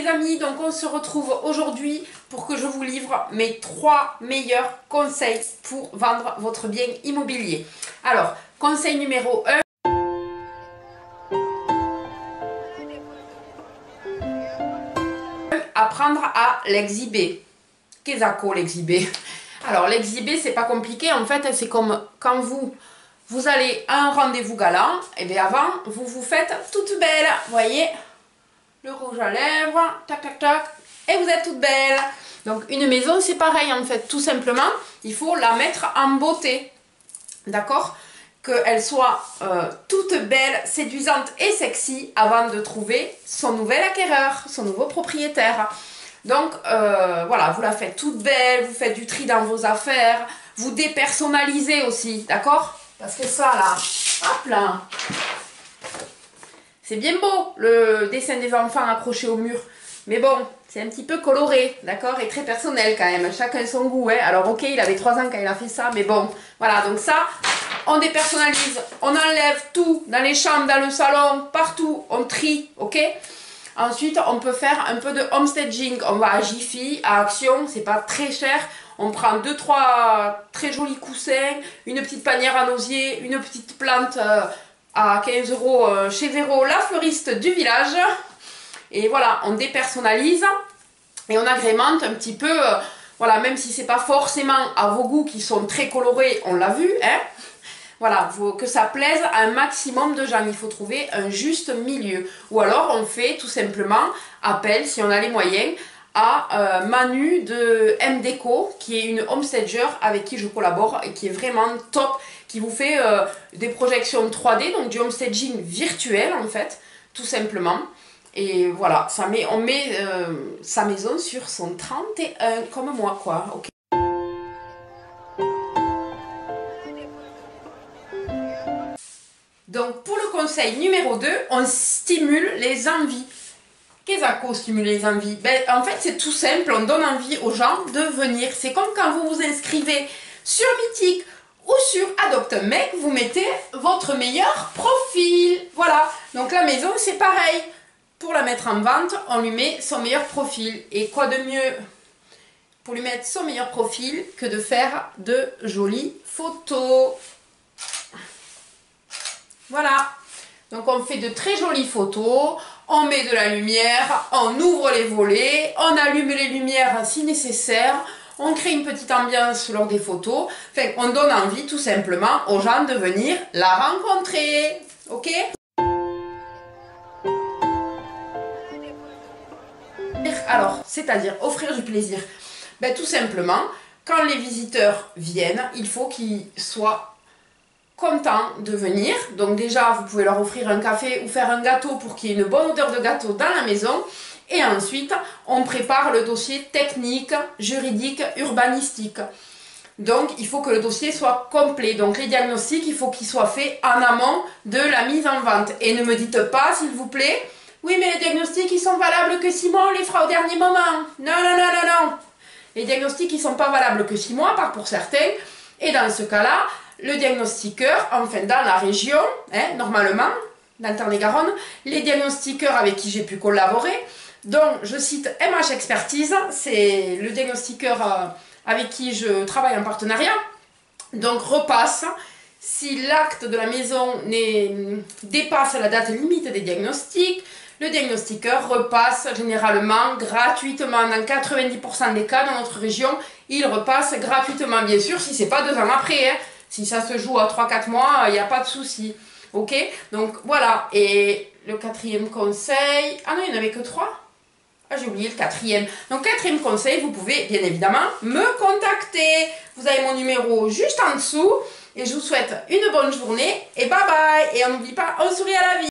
les amis, donc on se retrouve aujourd'hui pour que je vous livre mes 3 meilleurs conseils pour vendre votre bien immobilier. Alors, conseil numéro 1. Apprendre à l'exhiber. Qu'est-ce que l'exhiber? Alors l'exhiber, c'est pas compliqué, en fait c'est comme quand vous allez à un rendez-vous galant, et bien avant vous vous faites toute belle, vous voyez, le rouge à lèvres, tac tac tac, et vous êtes toute belle. Donc une maison c'est pareil en fait, tout simplement il faut la mettre en beauté, d'accord, qu'elle soit toute belle, séduisante et sexy avant de trouver son nouvel acquéreur, son nouveau propriétaire. Donc voilà, vous la faites toute belle, vous faites du tri dans vos affaires, vous dépersonnalisez aussi, d'accord? Parce que ça là, hop là, c'est bien beau le dessin des enfants accroché au mur, mais bon, c'est un petit peu coloré, d'accord? Et très personnel quand même, chacun son goût, hein. Alors ok, il avait 3 ans quand il a fait ça, mais bon, voilà, donc ça, on dépersonnalise, on enlève tout, dans les chambres, dans le salon, partout, on trie, ok? Ensuite, on peut faire un peu de homestaging. On va à Jiffy, à Action, c'est pas très cher. On prend 2-3 très jolis coussins, une petite panière en osier, une petite plante à 15 € chez Véro, la fleuriste du village. Et voilà, on dépersonnalise et on agrémente un petit peu. Voilà, même si c'est pas forcément à vos goûts qui sont très colorés, on l'a vu, hein. Voilà, que ça plaise à un maximum de gens. Il faut trouver un juste milieu. Ou alors, on fait tout simplement appel, si on a les moyens, à Manu de MDeco, qui est une homestager avec qui je collabore et qui est vraiment top, qui vous fait des projections 3D, donc du homestaging virtuel en fait, tout simplement. Et voilà, on met sa maison sur son 31, comme moi, quoi. Okay. Donc pour le conseil numéro 2, on stimule les envies. Qu'est-ce qu'on stimule les envies? Ben, en fait c'est tout simple, on donne envie aux gens de venir. C'est comme quand vous vous inscrivez sur Mythique ou sur Adopte un mec, vous mettez votre meilleur profil. Voilà, donc la maison c'est pareil. Pour la mettre en vente, on lui met son meilleur profil. Et quoi de mieux pour lui mettre son meilleur profil que de faire de jolies photos? Voilà, donc on fait de très jolies photos, on met de la lumière, on ouvre les volets, on allume les lumières si nécessaire, on crée une petite ambiance lors des photos, enfin on donne envie tout simplement aux gens de venir la rencontrer, ok? Alors, c'est-à-dire offrir du plaisir, ben, tout simplement, quand les visiteurs viennent, il faut qu'ils soient contents de venir. Donc déjà vous pouvez leur offrir un café ou faire un gâteau pour qu'il y ait une bonne odeur de gâteau dans la maison, et ensuite on prépare le dossier technique, juridique, urbanistique. Donc il faut que le dossier soit complet, donc les diagnostics il faut qu'ils soient faits en amont de la mise en vente. Et ne me dites pas s'il vous plaît, oui mais les diagnostics ils sont valables que 6 mois, on les fera au dernier moment. Non non non non non, les diagnostics ils sont pas valables que 6 mois, par pour certains, et dans ce cas là le diagnostiqueur, enfin dans la région, hein, normalement, dans le Tarn-et-Garonne, les diagnostiqueurs avec qui j'ai pu collaborer, dont je cite MH Expertise, c'est le diagnostiqueur avec qui je travaille en partenariat, donc repasse, si l'acte de la maison dépasse la date limite des diagnostics, le diagnostiqueur repasse généralement gratuitement. Dans 90% des cas dans notre région, il repasse gratuitement, bien sûr, si c'est pas 2 ans après, hein. Si ça se joue à 3-4 mois, il n'y a pas de souci. Ok? Donc voilà. Et le 4e conseil... Ah non, il n'y en avait que 3? Ah, j'ai oublié le 4e. Donc 4e conseil, vous pouvez bien évidemment me contacter. Vous avez mon numéro juste en dessous. Et je vous souhaite une bonne journée. Et bye bye. Et on n'oublie pas, on sourit à la vie.